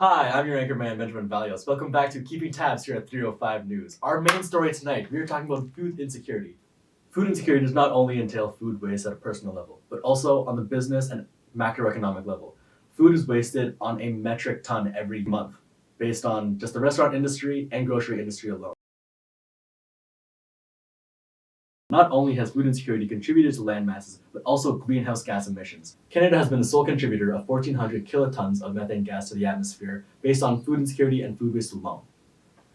Hi, I'm your anchorman, Benjamin Valios. Welcome back to Keeping Tabs here at 305 News. Our main story tonight, we are talking about food insecurity. Food insecurity does not only entail food waste at a personal level, but also on the business and macroeconomic level. Food is wasted on a metric ton every month, based on just the restaurant industry and grocery industry alone. Not only has food insecurity contributed to land masses, but also greenhouse gas emissions. Canada has been the sole contributor of 1,400 kilotons of methane gas to the atmosphere based on food insecurity and food waste alone.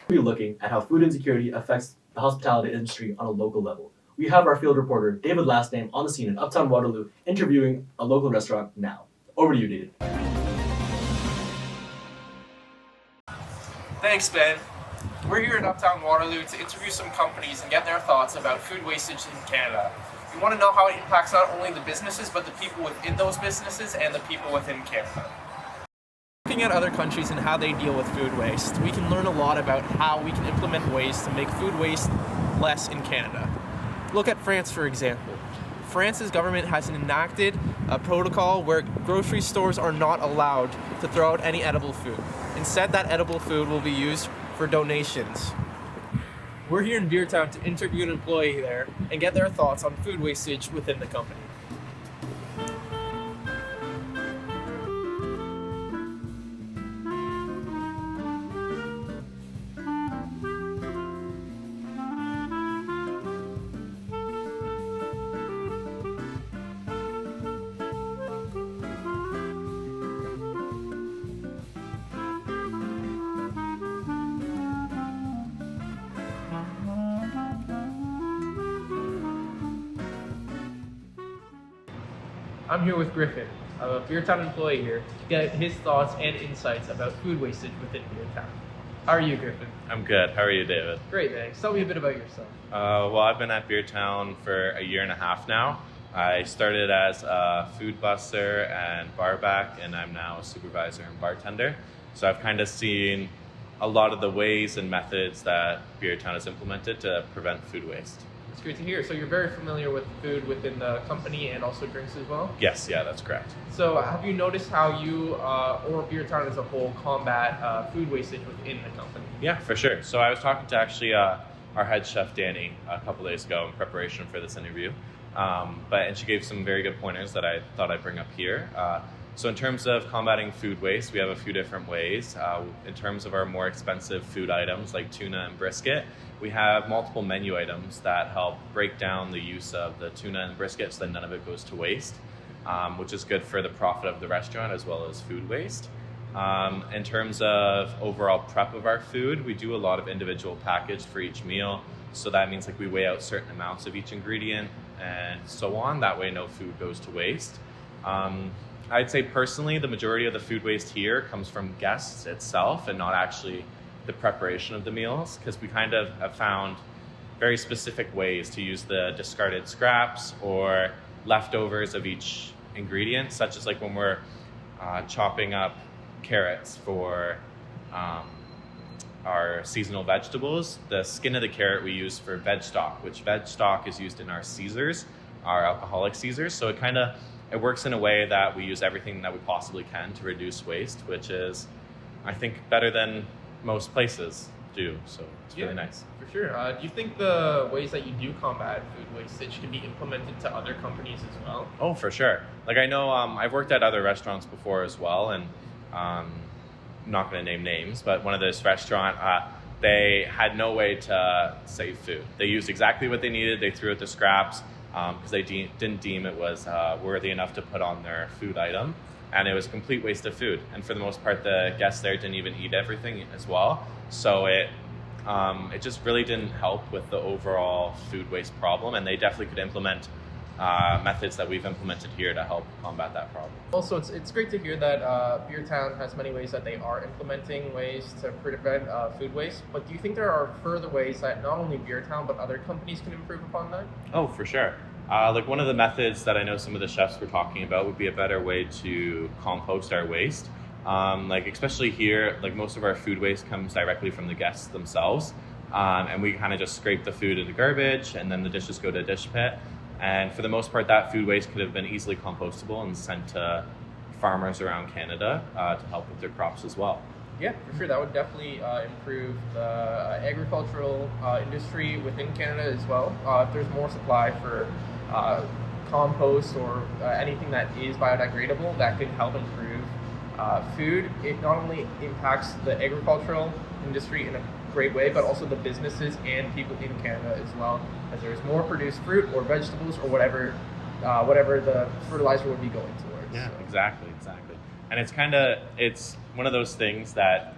We'll be looking at how food insecurity affects the hospitality industry on a local level. We have our field reporter, David Lastname, on the scene in Uptown Waterloo, interviewing a local restaurant now. Over to you, David. Thanks, Ben. We're here in Uptown Waterloo to interview some companies and get their thoughts about food wastage in Canada. We want to know how it impacts not only the businesses, but the people within those businesses and the people within Canada. Looking at other countries and how they deal with food waste, we can learn a lot about how we can implement ways to make food waste less in Canada. Look at France, for example. France's government has enacted a protocol where grocery stores are not allowed to throw out any edible food. Instead, that edible food will be used for donations. We're here in Beertown to interview an employee there and get their thoughts on food wastage within the company. I'm here with Griffin, a Beertown employee here, to get his thoughts and insights about food wastage within Beertown. How are you, Griffin? I'm good. How are you, David? Great, thanks. Tell me a bit about yourself. Well, I've been at Beertown for a year and a half now. I started as a food busser and barback, and I'm now a supervisor and bartender. So I've kind of seen a lot of the ways and methods that Beertown has implemented to prevent food waste. It's great to hear. So you're very familiar with food within the company and also drinks as well? Yes, yeah, that's correct. So have you noticed how you, or Beertown as a whole, combat food wastage within the company? Yeah, for sure. So I was talking to actually our head chef, Danny, a couple days ago in preparation for this interview. And she gave some very good pointers that I thought I'd bring up here. So in terms of combating food waste, we have a few different ways. In terms of our more expensive food items like tuna and brisket, we have multiple menu items that help break down the use of the tuna and brisket so that none of it goes to waste, which is good for the profit of the restaurant as well as food waste. In terms of overall prep of our food, we do a lot of individual packaged for each meal. So that means like we weigh out certain amounts of each ingredient and so on. That way no food goes to waste. I'd say personally, the majority of the food waste here comes from guests itself and not actually the preparation of the meals, because we kind of have found very specific ways to use the discarded scraps or leftovers of each ingredient, such as like when we're chopping up carrots for our seasonal vegetables, the skin of the carrot we use for veg stock, which veg stock is used in our Caesars, our alcoholic Caesars. So it works in a way that we use everything that we possibly can to reduce waste, which is, I think, better than most places do. So it's really nice. For sure. Do you think the ways that you do combat food wastage can be implemented to other companies as well? Oh, for sure. Like I know I've worked at other restaurants before as well, and I'm not going to name names, but one of this restaurant, they had no way to save food. They used exactly what they needed. They threw out the scraps because they didn't deem it was worthy enough to put on their food item. And it was a complete waste of food. And for the most part, the guests there didn't even eat everything as well. So it just really didn't help with the overall food waste problem. And they definitely could implement methods that we've implemented here to help combat that problem. Also, it's great to hear that Beertown has many ways that they are implementing ways to prevent food waste. But do you think there are further ways that not only Beertown, but other companies can improve upon that? Oh, for sure. Like one of the methods that I know some of the chefs were talking about would be a better way to compost our waste. Like especially here, like most of our food waste comes directly from the guests themselves. And we kind of just scrape the food into garbage and then the dishes go to a dish pit. And for the most part, that food waste could have been easily compostable and sent to farmers around Canada to help with their crops as well. Yeah, for sure. That would definitely improve the agricultural industry within Canada as well. If there's more supply for compost or anything that is biodegradable, that could help improve food. It not only impacts the agricultural industry in a great way, but also the businesses and people in Canada as well, as there's more produced fruit or vegetables or whatever the fertilizer would be going towards. Yeah, So. exactly. And it's one of those things that,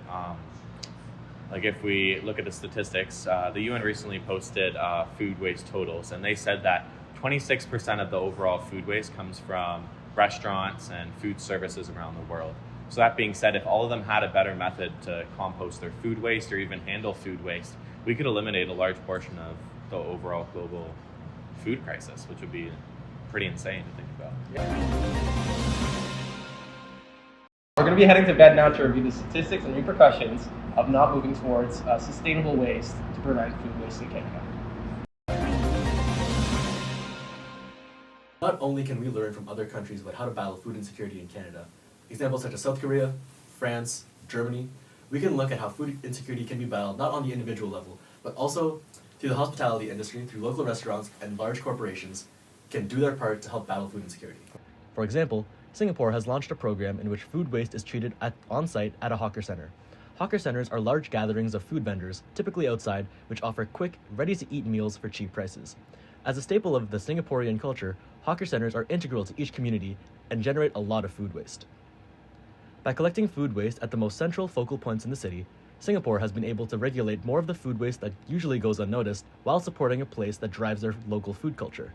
like if we look at the statistics, the UN recently posted food waste totals, and they said that 26% of the overall food waste comes from restaurants and food services around the world. So that being said, if all of them had a better method to compost their food waste or even handle food waste, we could eliminate a large portion of the overall global food crisis, which would be pretty insane to think about. Yeah. We're going to be heading to bed now to review the statistics and repercussions of not moving towards sustainable ways to prevent food waste in Canada. Not only can we learn from other countries about how to battle food insecurity in Canada, examples such as South Korea, France, Germany, we can look at how food insecurity can be battled not on the individual level, but also through the hospitality industry, through local restaurants and large corporations can do their part to help battle food insecurity. For example, Singapore has launched a program in which food waste is treated on-site at a hawker center. Hawker centers are large gatherings of food vendors, typically outside, which offer quick, ready-to-eat meals for cheap prices. As a staple of the Singaporean culture, hawker centers are integral to each community and generate a lot of food waste. By collecting food waste at the most central focal points in the city, Singapore has been able to regulate more of the food waste that usually goes unnoticed while supporting a place that drives their local food culture.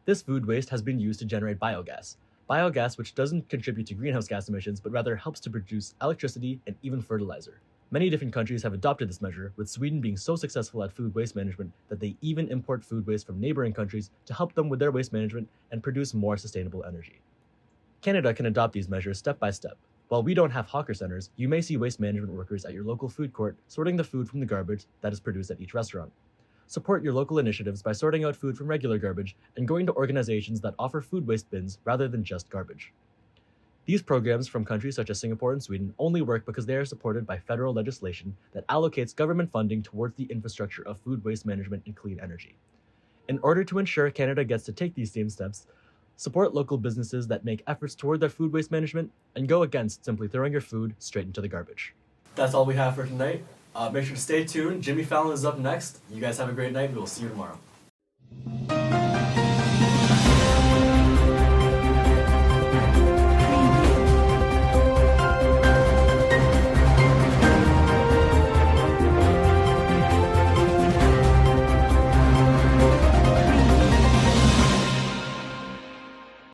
This food waste has been used to generate biogas. Biogas which doesn't contribute to greenhouse gas emissions but rather helps to produce electricity and even fertilizer. Many different countries have adopted this measure, with Sweden being so successful at food waste management that they even import food waste from neighboring countries to help them with their waste management and produce more sustainable energy. Canada can adopt these measures step by step. While we don't have hawker centers, you may see waste management workers at your local food court sorting the food from the garbage that is produced at each restaurant. Support your local initiatives by sorting out food from regular garbage and going to organizations that offer food waste bins rather than just garbage. These programs from countries such as Singapore and Sweden only work because they are supported by federal legislation that allocates government funding towards the infrastructure of food waste management and clean energy. In order to ensure Canada gets to take these same steps, support local businesses that make efforts toward their food waste management and go against simply throwing your food straight into the garbage. That's all we have for tonight. Make sure to stay tuned. Jimmy Fallon is up next. You guys have a great night. We will see you tomorrow.